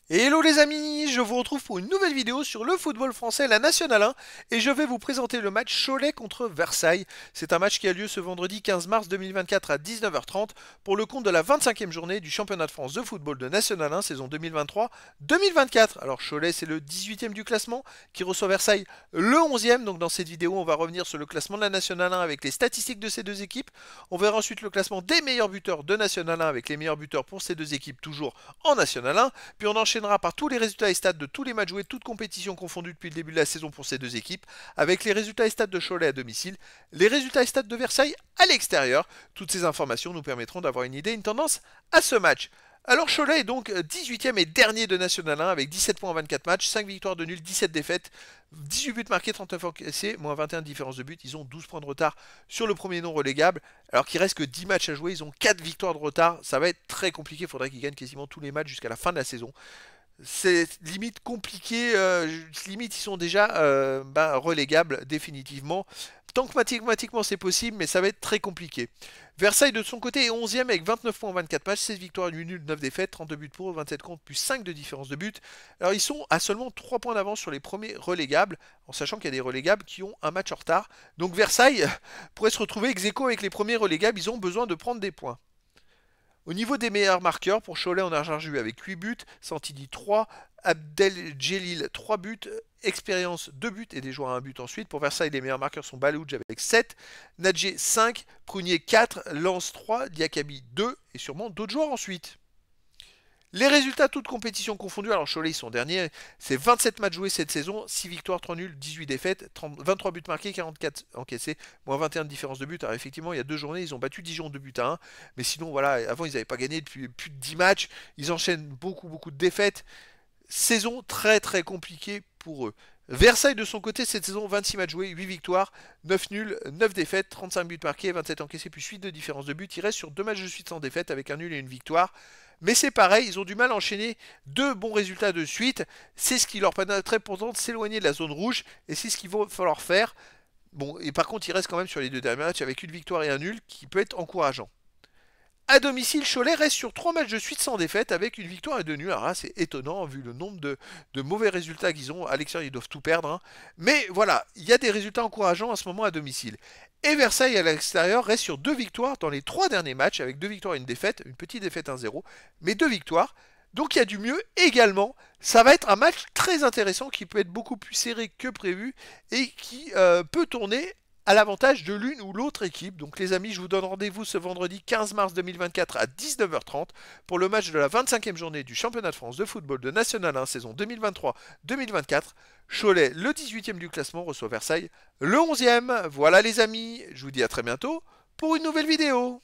Et hello les amis, je vous retrouve pour une nouvelle vidéo sur le football français, la Nationale 1, et je vais vous présenter le match Cholet contre Versailles. C'est un match qui a lieu ce vendredi 15 mars 2024 à 19h30 pour le compte de la 25e journée du championnat de France de football de Nationale 1 saison 2023-2024. Alors Cholet c'est le 18e du classement qui reçoit Versailles le 11e, donc dans cette vidéo on va revenir sur le classement de la Nationale 1 avec les statistiques de ces deux équipes. On verra ensuite le classement des meilleurs buteurs de Nationale 1 avec les meilleurs buteurs pour ces deux équipes toujours en Nationale 1. Puis on enchaînera par tous les résultats et stats de tous les matchs joués, toutes compétitions confondues depuis le début de la saison pour ces deux équipes, avec les résultats et stats de Cholet à domicile, les résultats et stats de Versailles à l'extérieur. Toutes ces informations nous permettront d'avoir une idée, une tendance à ce match. Alors Cholet est donc 18e et dernier de National 1 avec 17 points en 24 matchs, 5 victoires de nul, 17 défaites, 18 buts marqués, 39 encaissés, moins 21 de différence de but. Ils ont 12 points de retard sur le premier non relégable, alors qu'il reste que 10 matchs à jouer. Ils ont 4 victoires de retard. Ça va être très compliqué. Il faudrait qu'ils gagnent quasiment tous les matchs jusqu'à la fin de la saison. C'est limite compliqué, limite ils sont déjà relégables définitivement. Tant que mathématiquement c'est possible, mais ça va être très compliqué. Versailles de son côté est 11e avec 29 points en 24 matchs, 16 victoires, 8 nuls, 9 défaites, 32 buts pour, 27 contre, plus 5 de différence de but. Alors ils sont à seulement 3 points d'avance sur les premiers relégables, en sachant qu'il y a des relégables qui ont un match en retard. Donc Versailles pourrait se retrouver ex aequo avec les premiers relégables, ils ont besoin de prendre des points. Au niveau des meilleurs marqueurs, pour Cholet, on a Jarju avec 8 buts, Santini 3, Abdeljelil 3 buts, Expérience 2 buts et des joueurs à 1 but ensuite. Pour Versailles, les meilleurs marqueurs sont Balouj avec 7, Nadje 5, Prunier 4, Lance 3, Diakabi 2 et sûrement d'autres joueurs ensuite. Les résultats, toutes compétitions confondues, alors Cholet ils sont derniers, c'est 27 matchs joués cette saison, 6 victoires, 3 nuls, 18 défaites, 23 buts marqués, 44 encaissés, moins 21 de différence de but. Alors effectivement, il y a 2 journées, ils ont battu Dijon 2 buts à 1, mais sinon voilà, avant ils n'avaient pas gagné depuis plus de 10 matchs, ils enchaînent beaucoup de défaites. Saison très très compliquée pour eux. Versailles de son côté, cette saison, 26 matchs joués, 8 victoires, 9 nuls, 9 défaites, 35 buts marqués, 27 encaissés, puis 8 de différence de but. Ils restent sur 2 matchs de suite sans défaite avec un nul et une victoire. Mais c'est pareil, ils ont du mal à enchaîner 2 bons résultats de suite. C'est ce qui leur permettrait pourtant de s'éloigner de la zone rouge, et c'est ce qu'il va falloir faire. Bon, et par contre, ils restent quand même sur les 2 derniers matchs avec une victoire et un nul, qui peut être encourageant. À domicile, Cholet reste sur 3 matchs de suite sans défaite avec une victoire et 2 nuls. Alors là, c'est étonnant vu le nombre de mauvais résultats qu'ils ont. À l'extérieur, ils doivent tout perdre, hein. Mais voilà, il y a des résultats encourageants à ce moment à domicile. Et Versailles à l'extérieur reste sur 2 victoires dans les 3 derniers matchs avec 2 victoires et une défaite. Une petite défaite 1-0, mais 2 victoires. Donc il y a du mieux également. Ça va être un match très intéressant qui peut être beaucoup plus serré que prévu et qui peut tourner à l'avantage de l'une ou l'autre équipe. Donc les amis, je vous donne rendez-vous ce vendredi 15 mars 2024 à 19h30 pour le match de la 25e journée du championnat de France de football de National 1 saison 2023-2024. Cholet, le 18e du classement, reçoit Versailles, le 11e. Voilà les amis, je vous dis à très bientôt pour une nouvelle vidéo.